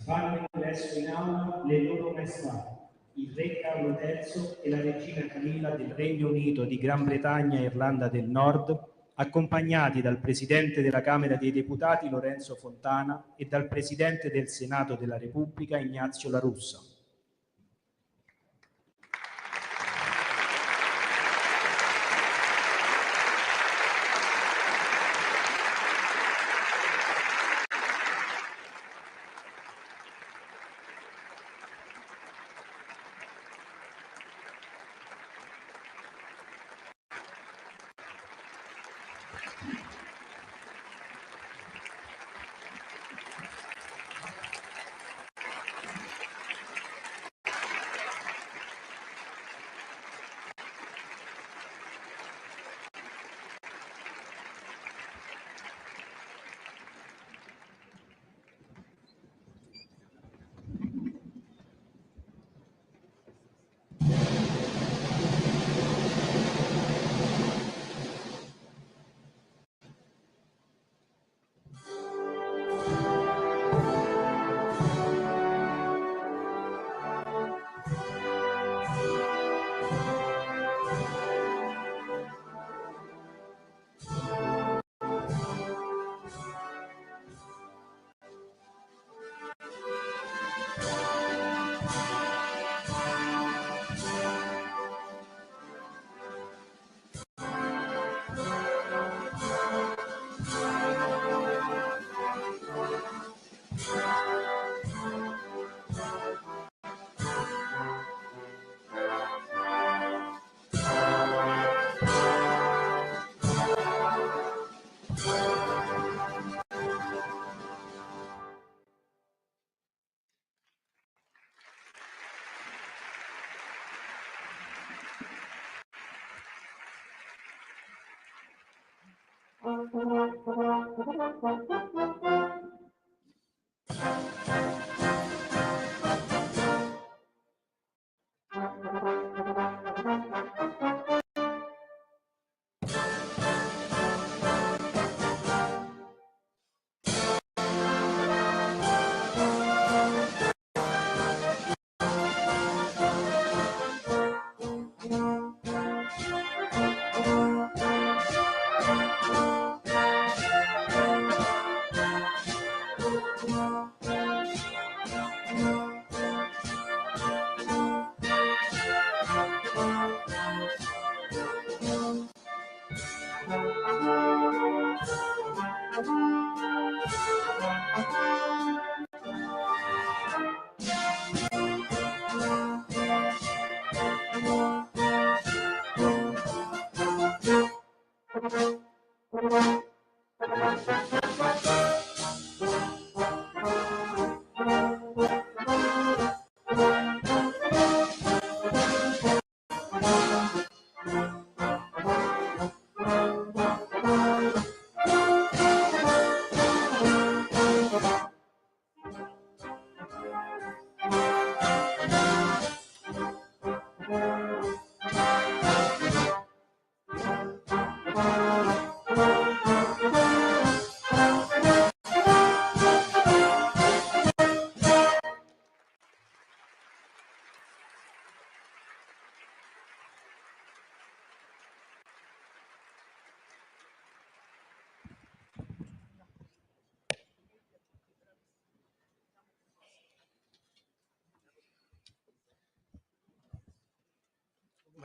fanno ingresso in aula le loro maestà, il re Carlo III e la regina Camilla del Regno Unito di Gran Bretagna e Irlanda del Nord, accompagnati dal Presidente della Camera dei Deputati Lorenzo Fontana e dal Presidente del Senato della Repubblica Ignazio La Russa.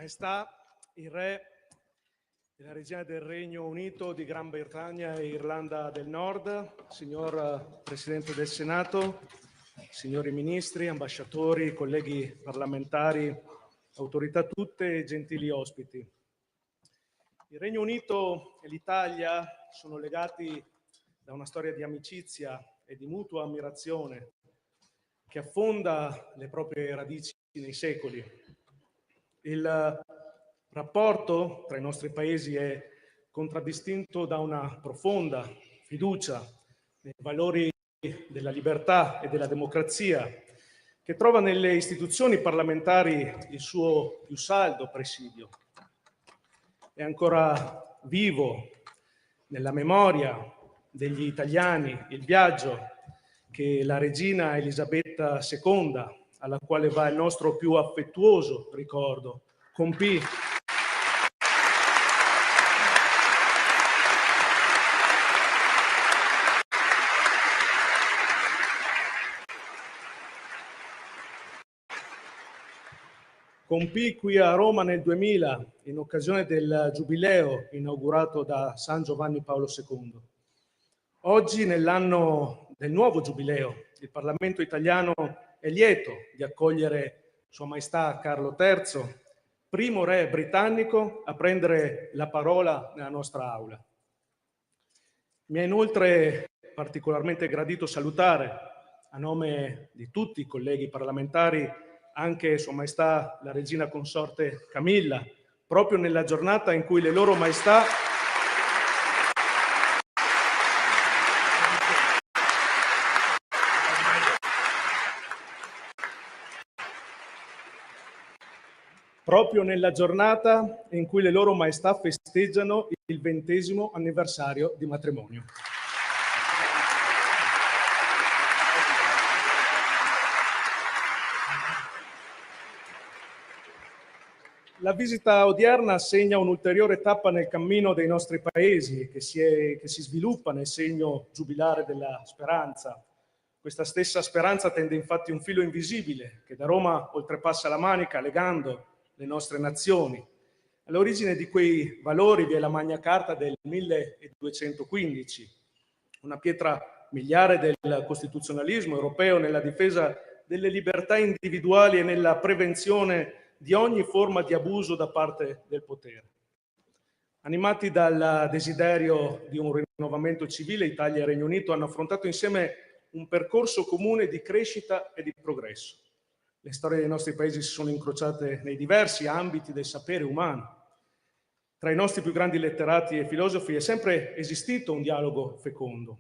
Maestà, il re e la regina del Regno Unito di Gran Bretagna e Irlanda del Nord, signor Presidente del Senato, signori ministri, ambasciatori, colleghi parlamentari, autorità tutte e gentili ospiti. Il Regno Unito e l'Italia sono legati da una storia di amicizia e di mutua ammirazione che affonda le proprie radici nei secoli. Il rapporto tra i nostri paesi è contraddistinto da una profonda fiducia nei valori della libertà e della democrazia, che trova nelle istituzioni parlamentari il suo più saldo presidio. È ancora vivo nella memoria degli italiani il viaggio che la regina Elisabetta II, alla quale va il nostro più affettuoso ricordo, compì qui a Roma nel 2000, in occasione del Giubileo inaugurato da San Giovanni Paolo II. Oggi, nell'anno del nuovo Giubileo, il Parlamento italiano è lieto di accogliere Sua Maestà Carlo III, primo re britannico a prendere la parola nella nostra aula. Mi è inoltre particolarmente gradito salutare, a nome di tutti i colleghi parlamentari, anche Sua Maestà la Regina Consorte Camilla, proprio nella giornata in cui le loro maestà festeggiano il 20° anniversario di matrimonio. La visita odierna segna un'ulteriore tappa nel cammino dei nostri paesi che si sviluppa nel segno giubilare della speranza. Questa stessa speranza tende infatti un filo invisibile che da Roma oltrepassa la Manica, legando le nostre nazioni. All'origine di quei valori vi è la Magna Carta del 1215, una pietra miliare del costituzionalismo europeo nella difesa delle libertà individuali e nella prevenzione di ogni forma di abuso da parte del potere. Animati dal desiderio di un rinnovamento civile, Italia e Regno Unito hanno affrontato insieme un percorso comune di crescita e di progresso. Le storie dei nostri paesi si sono incrociate nei diversi ambiti del sapere umano. Tra i nostri più grandi letterati e filosofi è sempre esistito un dialogo fecondo,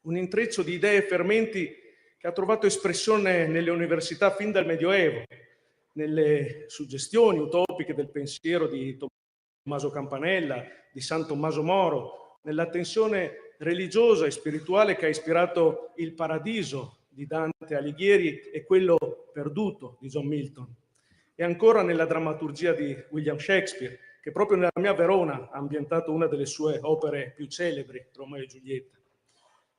un intreccio di idee e fermenti che ha trovato espressione nelle università fin dal Medioevo, nelle suggestioni utopiche del pensiero di Tommaso Campanella, di San Tommaso Moro, nella tensione religiosa e spirituale che ha ispirato Il Paradiso di Dante Alighieri e Quello perduto di John Milton, e ancora nella drammaturgia di William Shakespeare, che proprio nella mia Verona ha ambientato una delle sue opere più celebri, Romeo e Giulietta.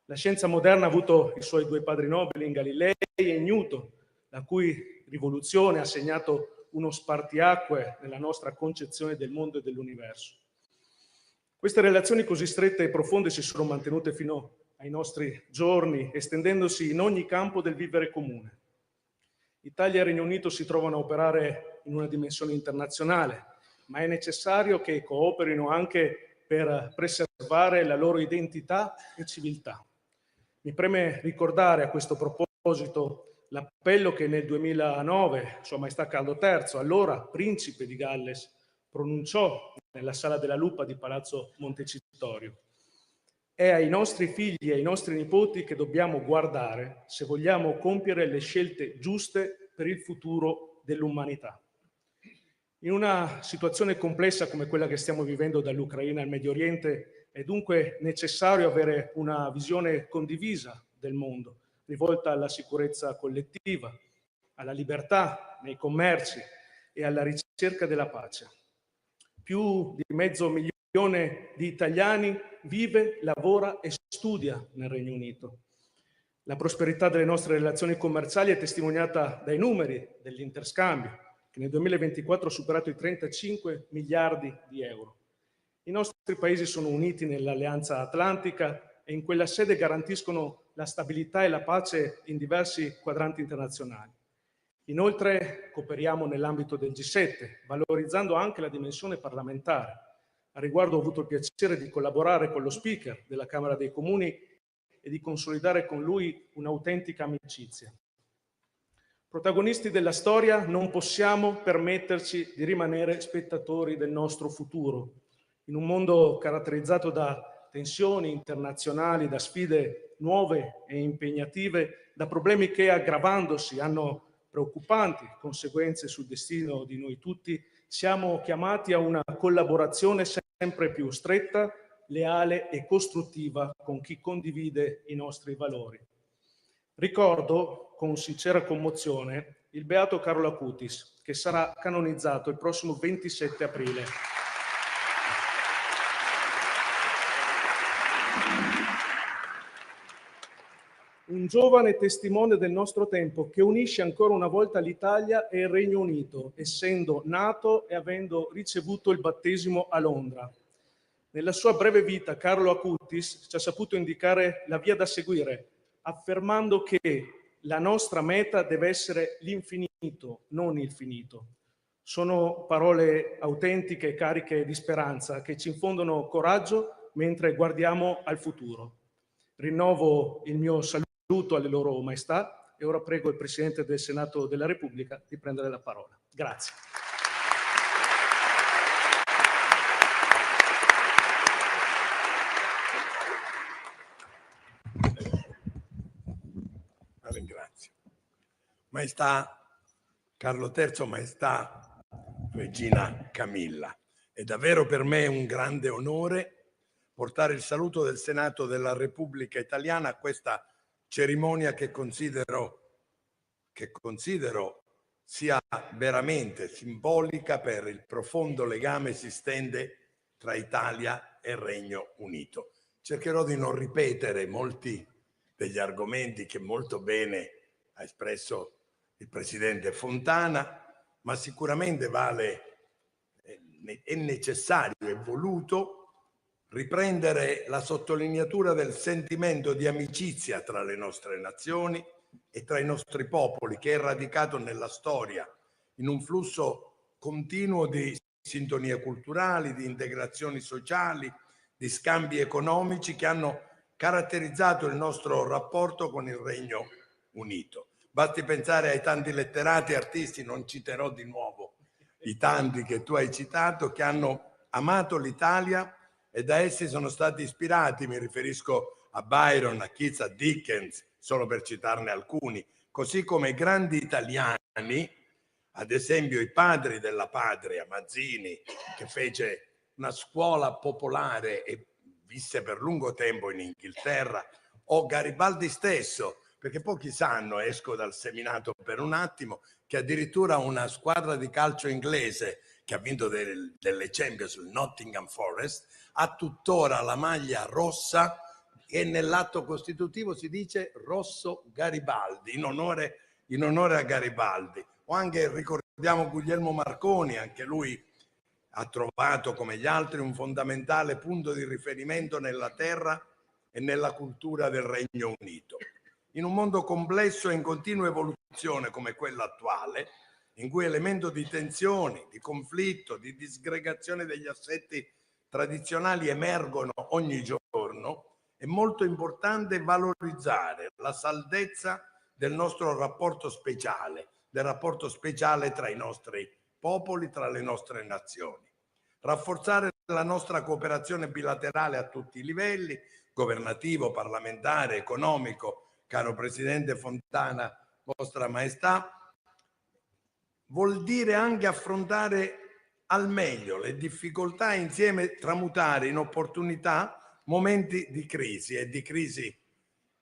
La scienza moderna ha avuto i suoi due padri nobili in Galilei e Newton, la cui rivoluzione ha segnato uno spartiacque nella nostra concezione del mondo e dell'universo. Queste relazioni così strette e profonde si sono mantenute fino ai nostri giorni, estendendosi in ogni campo del vivere comune. Italia e Regno Unito si trovano a operare in una dimensione internazionale, ma è necessario che cooperino anche per preservare la loro identità e civiltà. Mi preme ricordare a questo proposito l'appello che nel 2009 Sua Maestà Carlo III, allora principe di Galles, pronunciò nella Sala della Lupa di Palazzo Montecitorio. È ai nostri figli e ai nostri nipoti che dobbiamo guardare se vogliamo compiere le scelte giuste per il futuro dell'umanità. In una situazione complessa come quella che stiamo vivendo dall'Ucraina al Medio Oriente è dunque necessario avere una visione condivisa del mondo, rivolta alla sicurezza collettiva, alla libertà nei commerci e alla ricerca della pace. Più di 500.000 di italiani vive, lavora e studia nel Regno Unito. La prosperità delle nostre relazioni commerciali è testimoniata dai numeri dell'interscambio, che nel 2024 ha superato i 35 miliardi di euro. I nostri paesi sono uniti nell'Alleanza Atlantica e in quella sede garantiscono la stabilità e la pace in diversi quadranti internazionali. Inoltre cooperiamo nell'ambito del G7, valorizzando anche la dimensione parlamentare. A riguardo ho avuto il piacere di collaborare con lo Speaker della Camera dei Comuni e di consolidare con lui un'autentica amicizia. Protagonisti della storia, non possiamo permetterci di rimanere spettatori del nostro futuro. In un mondo caratterizzato da tensioni internazionali, da sfide nuove e impegnative, da problemi che aggravandosi hanno preoccupanti conseguenze sul destino di noi tutti, siamo chiamati a una collaborazione sempre più stretta, leale e costruttiva con chi condivide i nostri valori. Ricordo con sincera commozione il beato Carlo Acutis, che sarà canonizzato il prossimo 27 aprile. Un giovane testimone del nostro tempo che unisce ancora una volta l'Italia e il Regno Unito, essendo nato e avendo ricevuto il battesimo a Londra. Nella sua breve vita, Carlo Acutis ci ha saputo indicare la via da seguire, affermando che la nostra meta deve essere l'infinito, non il finito. Sono parole autentiche e cariche di speranza che ci infondono coraggio mentre guardiamo al futuro. Rinnovo il mio saluto alle loro maestà e ora prego il Presidente del Senato della Repubblica di prendere la parola. Grazie. La ringrazio. Maestà Carlo III, Maestà Regina Camilla, è davvero per me un grande onore portare il saluto del Senato della Repubblica Italiana a questa cerimonia che considero sia veramente simbolica per il profondo legame esistente tra Italia e Regno Unito. Cercherò di non ripetere molti degli argomenti che molto bene ha espresso il presidente Fontana, ma sicuramente è necessario e voluto riprendere la sottolineatura del sentimento di amicizia tra le nostre nazioni e tra i nostri popoli, che è radicato nella storia in un flusso continuo di sintonie culturali, di integrazioni sociali, di scambi economici che hanno caratterizzato il nostro rapporto con il Regno Unito. Basti pensare ai tanti letterati e artisti, non citerò di nuovo i tanti che tu hai citato, che hanno amato l'Italia e da essi sono stati ispirati. Mi riferisco a Byron, a Keats, a Dickens, solo per citarne alcuni, così come i grandi italiani, ad esempio i padri della patria, Mazzini, che fece una scuola popolare e visse per lungo tempo in Inghilterra, o Garibaldi stesso, perché pochi sanno, esco dal seminato per un attimo, che addirittura una squadra di calcio inglese che ha vinto delle Champions, il Nottingham Forest, ha tuttora la maglia rossa e nell'atto costitutivo si dice Rosso Garibaldi, in onore a Garibaldi. O anche ricordiamo Guglielmo Marconi, anche lui ha trovato, come gli altri, un fondamentale punto di riferimento nella terra e nella cultura del Regno Unito. In un mondo complesso e in continua evoluzione come quello attuale, in cui elemento di tensioni, di conflitto, di disgregazione degli assetti tradizionali emergono ogni giorno, è molto importante valorizzare la saldezza del nostro rapporto speciale, del rapporto speciale tra i nostri popoli, tra le nostre nazioni. Rafforzare la nostra cooperazione bilaterale a tutti i livelli, governativo, parlamentare, economico, caro Presidente Fontana, Vostra Maestà, vuol dire anche affrontare al meglio le difficoltà e insieme tramutare in opportunità momenti di crisi, e di crisi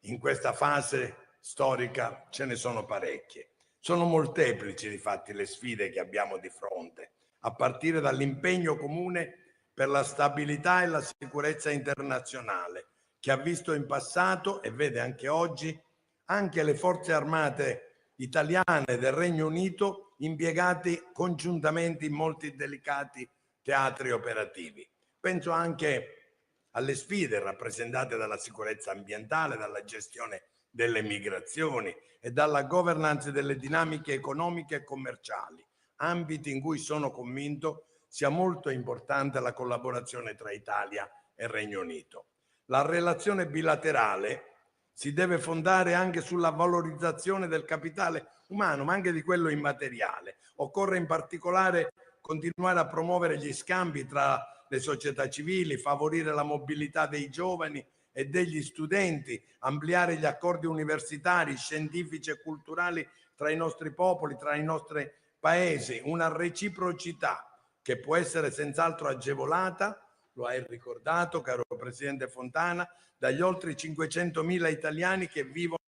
in questa fase storica ce ne sono parecchie. Sono molteplici difatti le sfide che abbiamo di fronte, a partire dall'impegno comune per la stabilità e la sicurezza internazionale, che ha visto in passato e vede anche oggi anche le forze armate italiane del Regno Unito impiegati congiuntamente in molti delicati teatri operativi. Penso anche alle sfide rappresentate dalla sicurezza ambientale, dalla gestione delle migrazioni e dalla governance delle dinamiche economiche e commerciali, ambiti in cui sono convinto sia molto importante la collaborazione tra Italia e Regno Unito. La relazione bilaterale si deve fondare anche sulla valorizzazione del capitale umano, ma anche di quello immateriale. Occorre in particolare continuare a promuovere gli scambi tra le società civili, favorire la mobilità dei giovani e degli studenti, ampliare gli accordi universitari, scientifici e culturali tra i nostri popoli, tra i nostri paesi, una reciprocità che può essere senz'altro agevolata, lo hai ricordato, caro Presidente Fontana, dagli oltre 500.000 italiani che vivono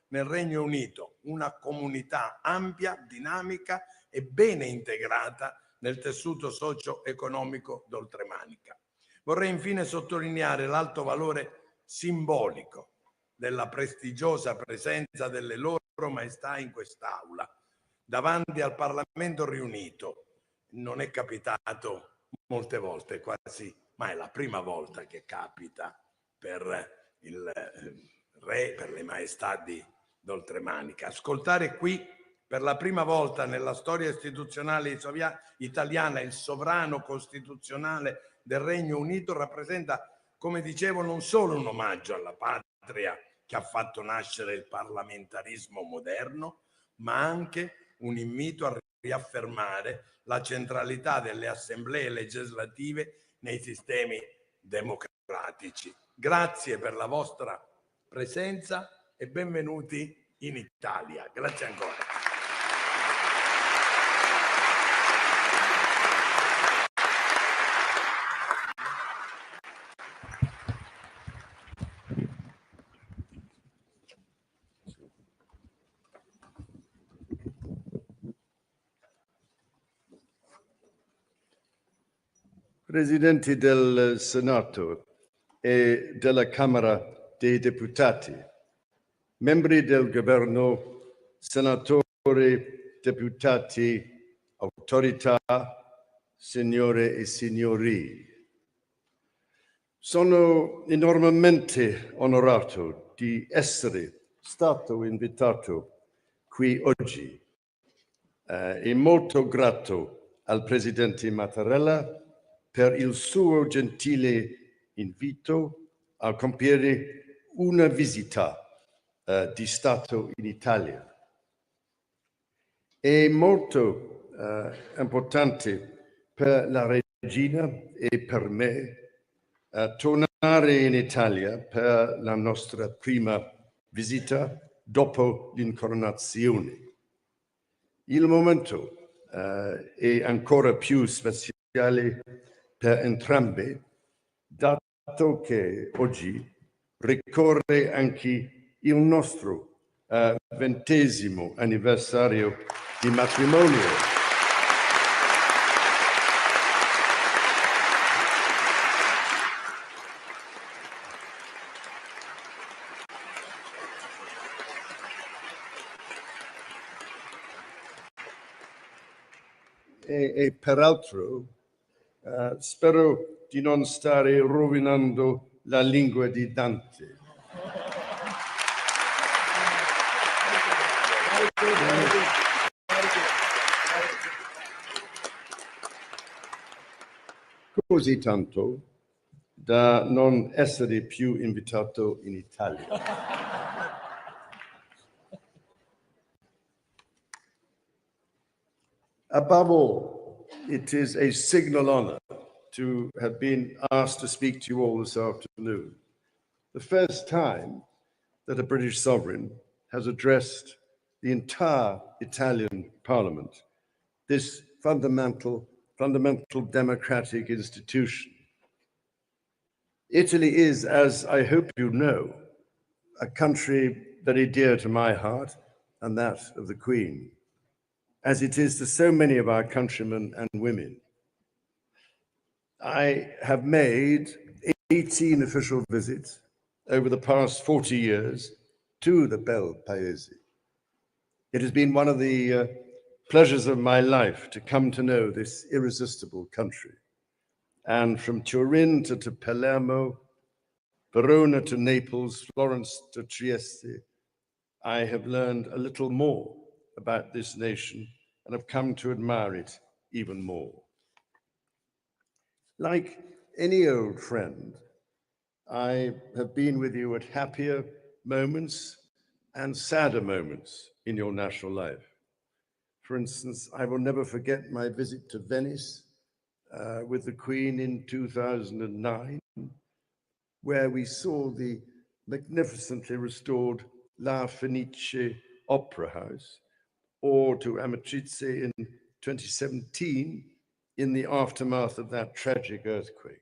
nel Regno Unito, una comunità ampia, dinamica e bene integrata nel tessuto socio-economico d'oltremanica. Vorrei infine sottolineare l'alto valore simbolico della prestigiosa presenza delle loro maestà in quest'Aula, davanti al Parlamento riunito. Non è capitato molte volte, quasi ma è la prima volta che capita per il re, per le maestà d'oltremanica. Ascoltare qui per la prima volta nella storia istituzionale italiana il sovrano costituzionale del Regno Unito rappresenta, come dicevo, non solo un omaggio alla patria che ha fatto nascere il parlamentarismo moderno, ma anche un invito a riaffermare la centralità delle assemblee legislative nei sistemi democratici. Grazie per la vostra presenza e benvenuti in Italia. Grazie ancora. Presidenti del Senato e della Camera dei Deputati, membri del Governo, senatori, deputati, autorità, signore e signori. Sono enormemente onorato di essere stato invitato qui oggi e molto grato al Presidente Mattarella per il suo gentile invito a compiere una visita di Stato in Italia. È molto importante per la regina e per me tornare in Italia per la nostra prima visita dopo l'incoronazione. Il momento è ancora più speciale per entrambe, dato che oggi ricorre anche il nostro 20° anniversario di matrimonio. E peraltro spero di non stare rovinando la lingua di Dante. Così tanto da non essere più invitato in Italia. Above all, it is a signal honor to have been asked to speak to you all this afternoon. The first time that a British sovereign has addressed the entire Italian Parliament, this fundamental democratic institution. Italy is, as I hope you know, a country very dear to my heart and that of the Queen, as it is to so many of our countrymen and women. I have made 18 official visits over the past 40 years to the Bel Paese. It has been one of the pleasures of my life to come to know this irresistible country. And from Turin to Palermo, Verona to Naples, Florence to Trieste, I have learned a little more about this nation and have come to admire it even more. Like any old friend, I have been with you at happier moments and sadder moments in your national life. For instance, I will never forget my visit to Venice with the Queen in 2009, where we saw the magnificently restored La Fenice Opera House, or to Amatrice in 2017 in the aftermath of that tragic earthquake.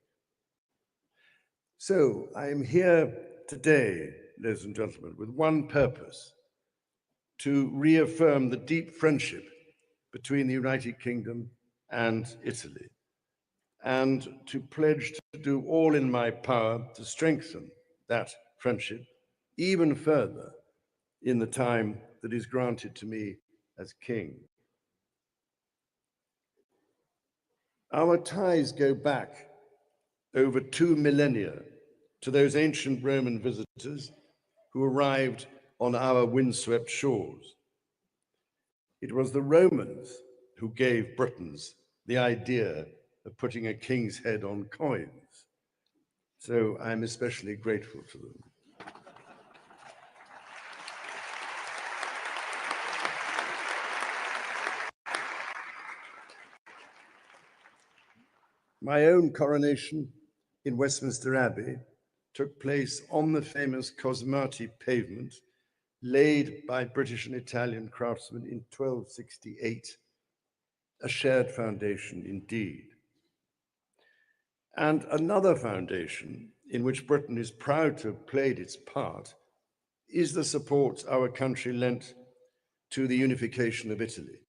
So I am here today, ladies and gentlemen, with one purpose, to reaffirm the deep friendship between the United Kingdom and Italy, and to pledge to do all in my power to strengthen that friendship even further in the time that is granted to me as king. Our ties go back over 2 millennia to those ancient Roman visitors who arrived on our windswept shores. It was the Romans who gave Britons the idea of putting a king's head on coins. So I'm especially grateful to them. My own coronation in Westminster Abbey took place on the famous Cosmati pavement laid by British and Italian craftsmen in 1268, a shared foundation indeed. And another foundation in which Britain is proud to have played its part is the support our country lent to the unification of Italy.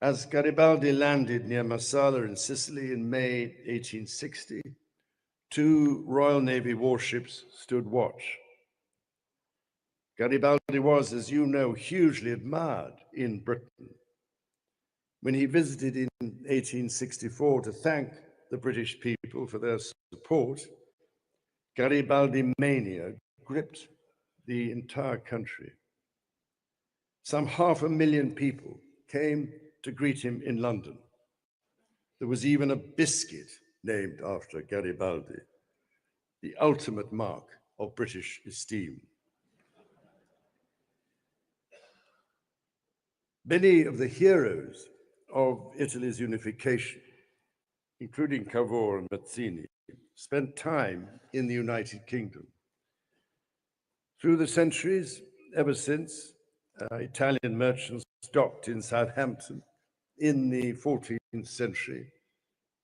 As Garibaldi landed near Marsala in Sicily in May 1860, 2 Royal Navy warships stood watch. Garibaldi was, as you know, hugely admired in Britain. When he visited in 1864 to thank the British people for their support, Garibaldi mania gripped the entire country. Some 500,000 people came to greet him in London. There was even a biscuit named after Garibaldi, the ultimate mark of British esteem. Many of the heroes of Italy's unification, including Cavour and Mazzini, spent time in the United Kingdom. Through the centuries, ever since, Italian merchants docked in Southampton in the 14th century,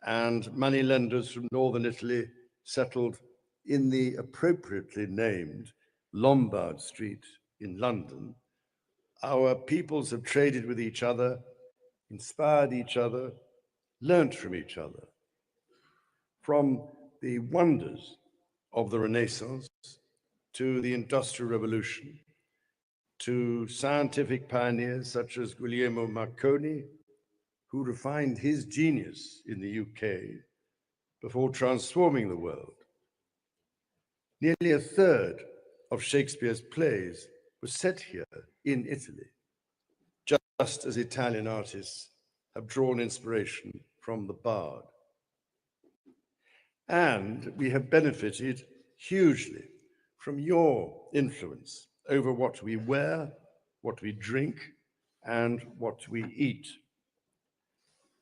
and moneylenders from northern Italy settled in the appropriately named Lombard Street in London. Our peoples have traded with each other, inspired each other, learnt from each other. From the wonders of the Renaissance to the Industrial Revolution, to scientific pioneers such as Guglielmo Marconi, who refined his genius in the UK before transforming the world. Nearly a third of Shakespeare's plays were set here in Italy, just as Italian artists have drawn inspiration from the Bard. And we have benefited hugely from your influence over what we wear, what we drink, and what we eat.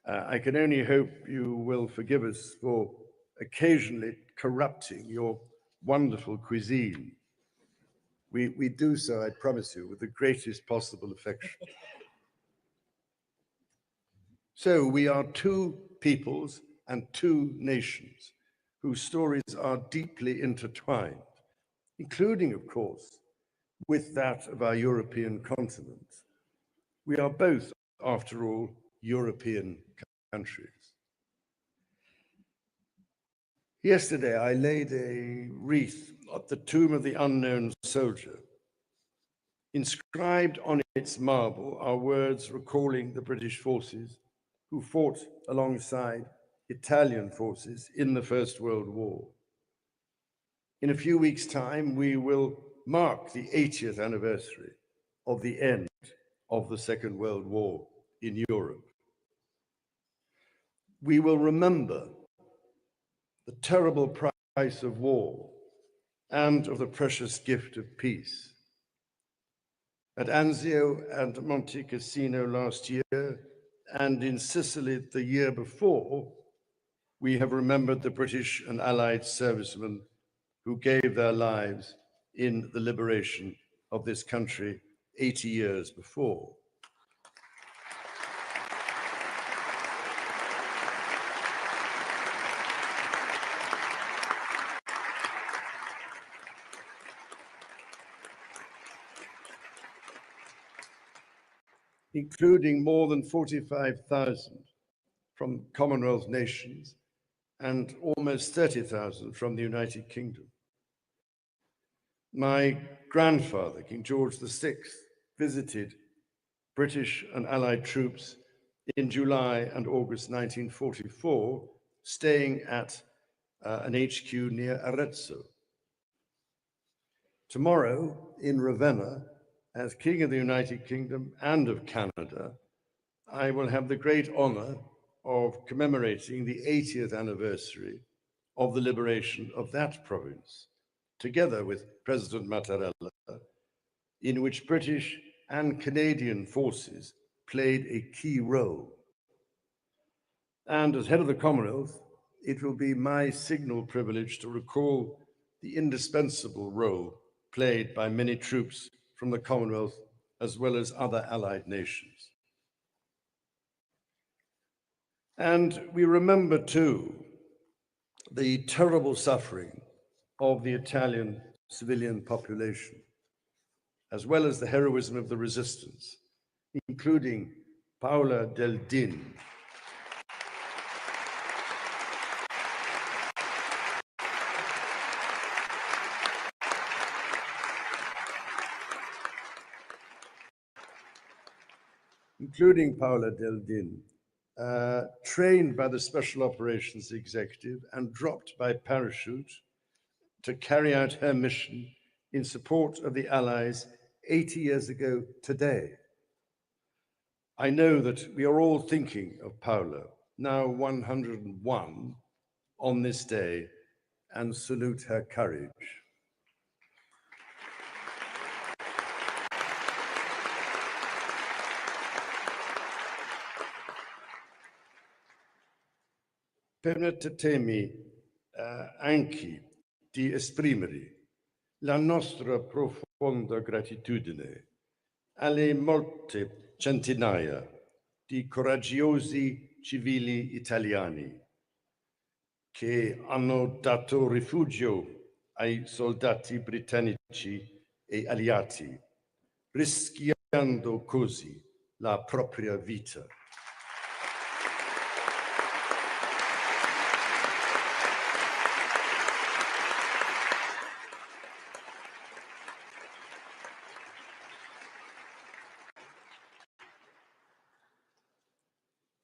I can only hope you will forgive us for occasionally corrupting your wonderful cuisine. We do so, I promise you, with the greatest possible affection. So we are 2 peoples and 2 nations whose stories are deeply intertwined, including, of course, with that of our European continent. We are both, after all, European countries. Yesterday, I laid a wreath at the tomb of the unknown soldier. Inscribed on its marble are words recalling the British forces who fought alongside Italian forces in the First World War. In a few weeks' time, we will mark the 80th anniversary of the end of the Second World War in Europe. We will remember the terrible price of war and of the precious gift of peace. At Anzio and Monte Cassino last year, and in Sicily the year before, we have remembered the British and Allied servicemen who gave their lives in the liberation of this country 80 years before. including more than 45,000 from Commonwealth nations and almost 30,000 from the United Kingdom. My grandfather, King George VI, visited British and Allied troops in July and August 1944, staying at an HQ near Arezzo. Tomorrow, in Ravenna, as King of the United Kingdom and of Canada, I will have the great honor of commemorating the 80th anniversary of the liberation of that province, together with President Mattarella, in which British and Canadian forces played a key role. And as head of the Commonwealth, it will be my signal privilege to recall the indispensable role played by many troops from the Commonwealth as well as other allied nations. And we remember too the terrible suffering of the Italian civilian population, as well as the heroism of the resistance, including Paola Del Din, trained by the Special Operations Executive and dropped by parachute to carry out her mission in support of the Allies 80 years ago today. I know that we are all thinking of Paola, now 101, on this day, and salute her courage. Permettetemi anche di esprimere la nostra profonda gratitudine alle molte centinaia di coraggiosi civili italiani che hanno dato rifugio ai soldati britannici e alleati, rischiando così la propria vita.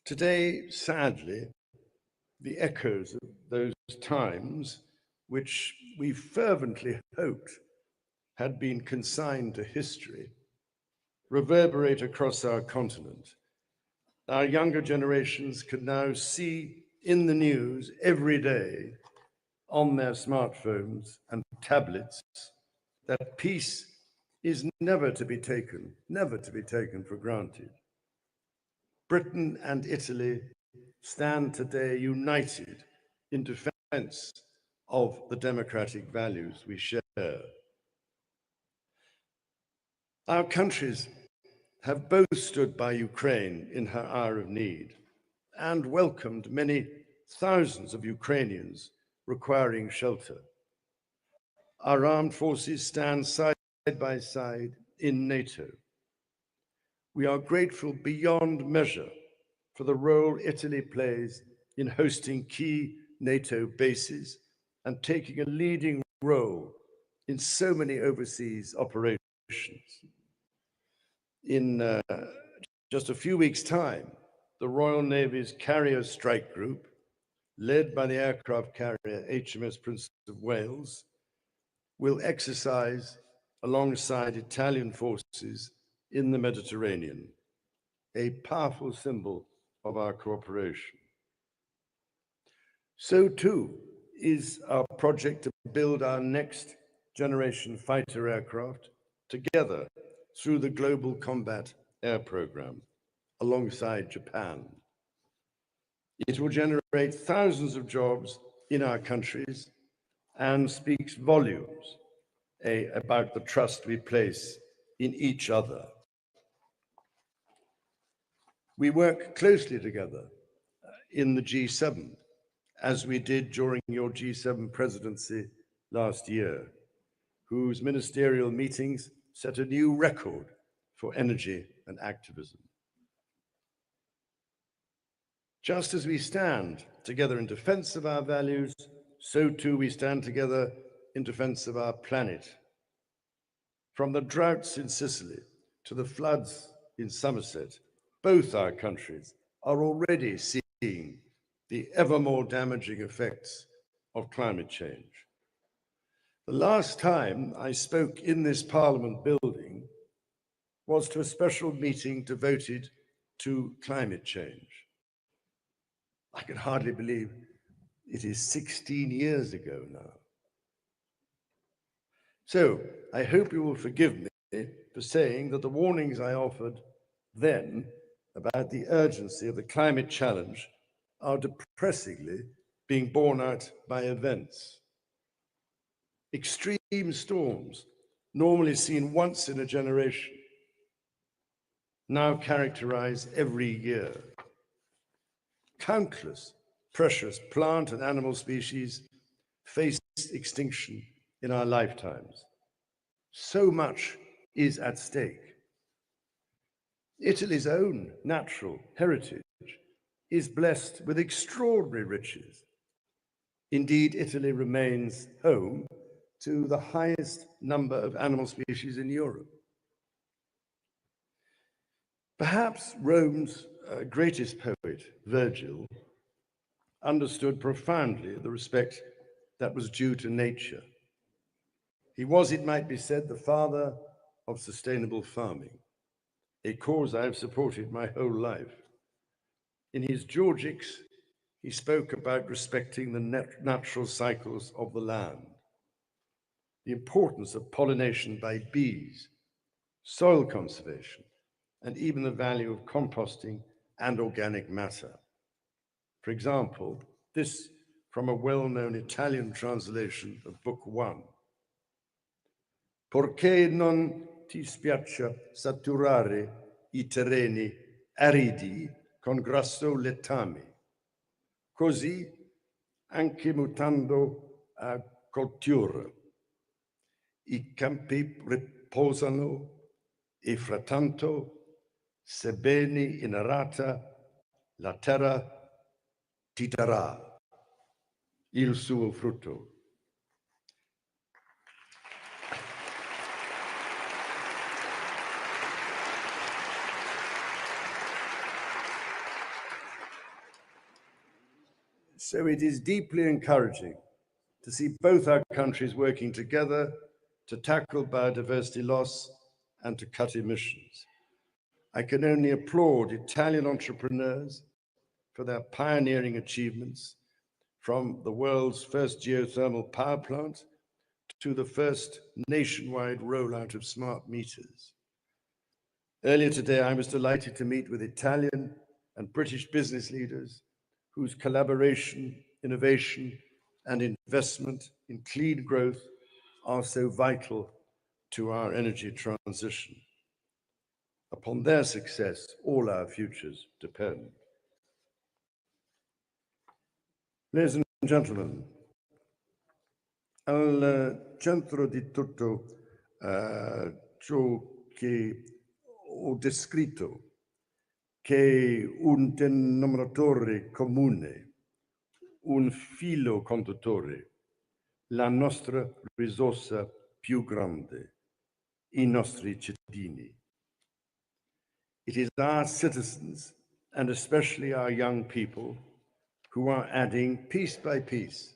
Today, sadly, the echoes of those times, which we fervently hoped had been consigned to history, reverberate across our continent. Our younger generations can now see in the news every day on their smartphones and tablets that peace is never to be taken for granted. Britain and Italy stand today united in defense of the democratic values we share. Our countries have both stood by Ukraine in her hour of need and welcomed many thousands of Ukrainians requiring shelter. Our armed forces stand side by side in NATO. We are grateful beyond measure for the role Italy plays in hosting key NATO bases and taking a leading role in so many overseas operations. In just a few weeks' time, the Royal Navy's Carrier Strike Group, led by the aircraft carrier HMS Prince of Wales, will exercise alongside Italian forces in the Mediterranean, a powerful symbol of our cooperation. So too is our project to build our next generation fighter aircraft together through the Global Combat Air Programme alongside Japan. It will generate thousands of jobs in our countries and speaks volumes about the trust we place in each other. We work closely together in the G7, as we did during your G7 presidency last year, whose ministerial meetings set a new record for energy and activism. Just as we stand together in defense of our values, so too we stand together in defense of our planet. From the droughts in Sicily to the floods in Somerset, both our countries are already seeing the ever more damaging effects of climate change. The last time I spoke in this Parliament building was to a special meeting devoted to climate change. I can hardly believe it is 16 years ago now. So I hope you will forgive me for saying that the warnings I offered then about the urgency of the climate challenge are depressingly being borne out by events. Extreme storms, normally seen once in a generation, now characterize every year. Countless precious plant and animal species face extinction in our lifetimes. So much is at stake. Italy's own natural heritage is blessed with extraordinary riches. Indeed, Italy remains home to the highest number of animal species in Europe. Perhaps Rome's greatest poet, Virgil, understood profoundly the respect that was due to nature. He was, it might be said, the father of sustainable farming, a cause I have supported my whole life. In his Georgics, he spoke about respecting the natural cycles of the land, the importance of pollination by bees, soil conservation, and even the value of composting and organic matter. For example, this from a well-known Italian translation of Book 1. Perché non ti spiaccia saturare I terreni aridi con grasso letame, così anche mutando a coltura. I campi riposano e frattanto, sebbene inarata, la terra ti darà il suo frutto. So it is deeply encouraging to see both our countries working together to tackle biodiversity loss and to cut emissions. I can only applaud Italian entrepreneurs for their pioneering achievements, from the world's first geothermal power plant to the first nationwide rollout of smart meters. Earlier today, I was delighted to meet with Italian and British business leaders whose collaboration, innovation, and investment in clean growth are so vital to our energy transition. Upon their success, all our futures depend. Ladies and gentlemen, al centro di tutto ciò che ho descritto, che un denominatore comune, un filo conduttore, la nostra risorsa più grande, I nostri cittadini. It is our citizens, and especially our young people, who are adding piece by piece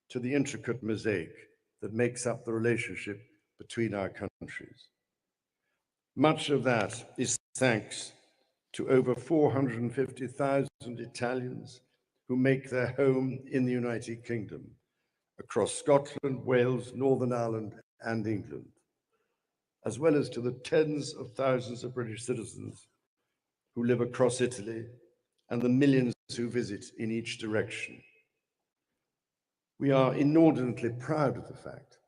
to the intricate mosaic that makes up the relationship between our countries. Much of that is thanks to over 450,000 Italians who make their home in the United Kingdom, across Scotland, Wales, Northern Ireland, and England, as well as to the tens of thousands of British citizens who live across Italy and the millions who visit in each direction. We are inordinately proud of the fact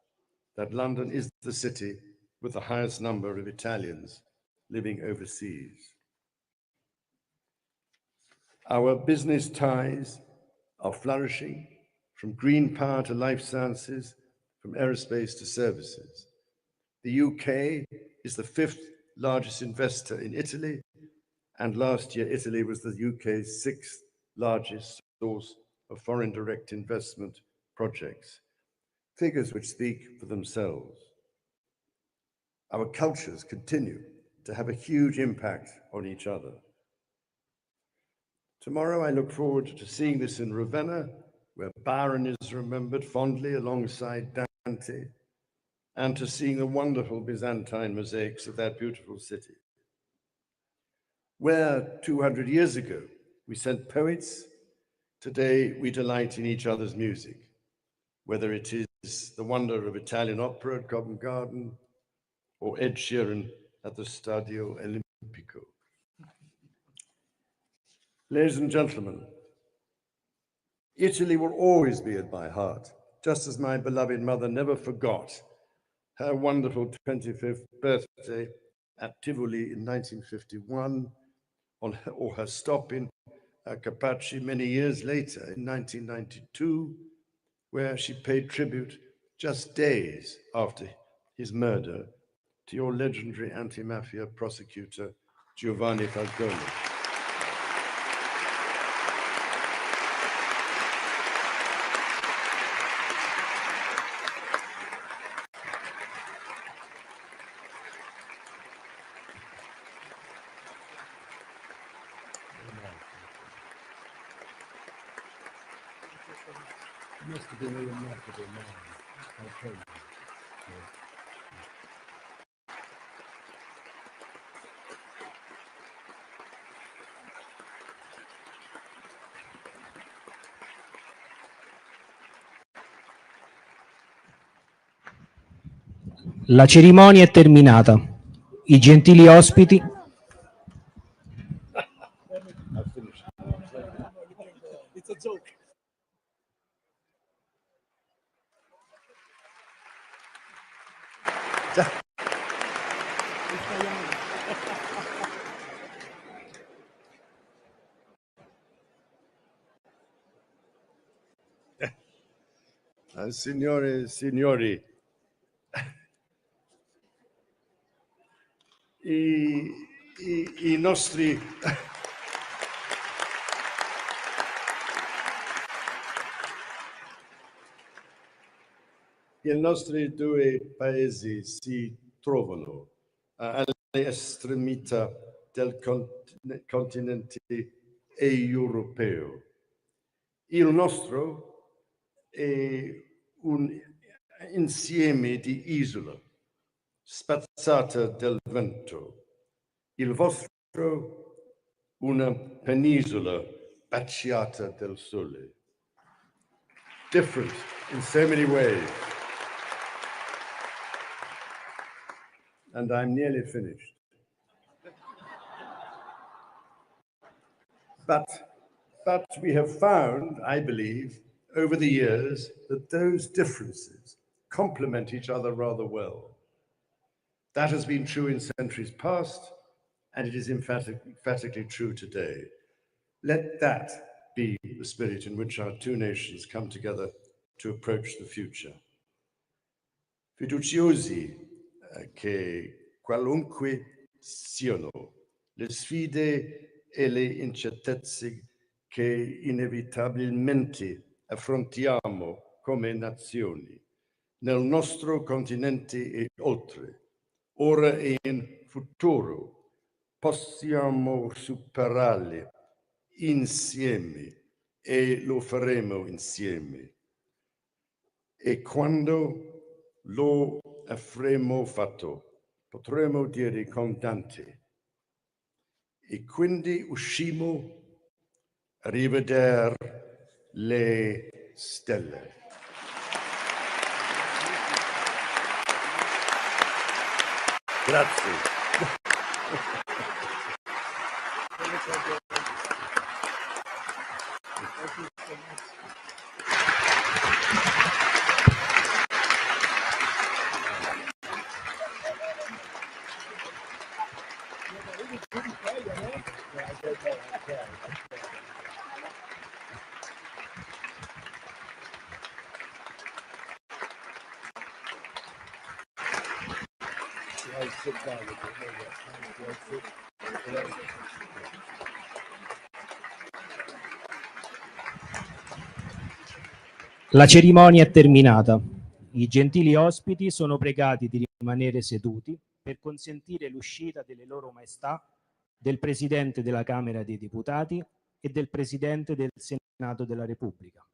that London is the city with the highest number of Italians living overseas. Our business ties are flourishing, from green power to life sciences, from aerospace to services. The UK is the 5th largest investor in Italy, and last year Italy was the UK's 6th largest source of foreign direct investment projects, figures which speak for themselves. Our cultures continue to have a huge impact on each other. Tomorrow, I look forward to seeing this in Ravenna, where Byron is remembered fondly alongside Dante, and to seeing the wonderful Byzantine mosaics of that beautiful city. Where 200 years ago we sent poets, today we delight in each other's music, whether it is the wonder of Italian opera at Covent Garden or Ed Sheeran at the Stadio Olimpico. Ladies and gentlemen, Italy will always be at my heart, just as my beloved mother never forgot her wonderful 25th birthday at Tivoli in 1951, or her stop in Capaci many years later in 1992, where she paid tribute just days after his murder to your legendary anti-mafia prosecutor, Giovanni Falcone. Must have been a remarkable man, I'll tell you. La cerimonia è terminata. I gentili ospiti I've finished. It's a joke. Signore e signori, i nostri i nostri due paesi si trovano alle estremità del continente europeo. Il nostro è un insieme di isole spazzate dal vento. Il vostro una penisola baciata dal sole. Different in so many ways. And I'm nearly finished. But we have found, I believe, over the years, that those differences complement each other rather well. That has been true in centuries past, and it is emphatically true today. Let that be the spirit in which our two nations come together to approach the future. Fiduciosi che qualunque siano le sfide e le incertezze che inevitabilmente affrontiamo come nazioni, nel nostro continente e oltre, ora e in futuro, possiamo superarle insieme e lo faremo insieme. E quando lo avremo fatto, potremo dire con Dante, e quindi uscimo a rivedere le stelle. Grazie. La cerimonia è terminata. I gentili ospiti sono pregati di rimanere seduti per consentire l'uscita delle loro maestà, del Presidente della Camera dei Deputati e del Presidente del Senato della Repubblica.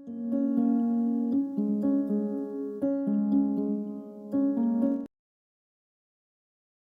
Amen.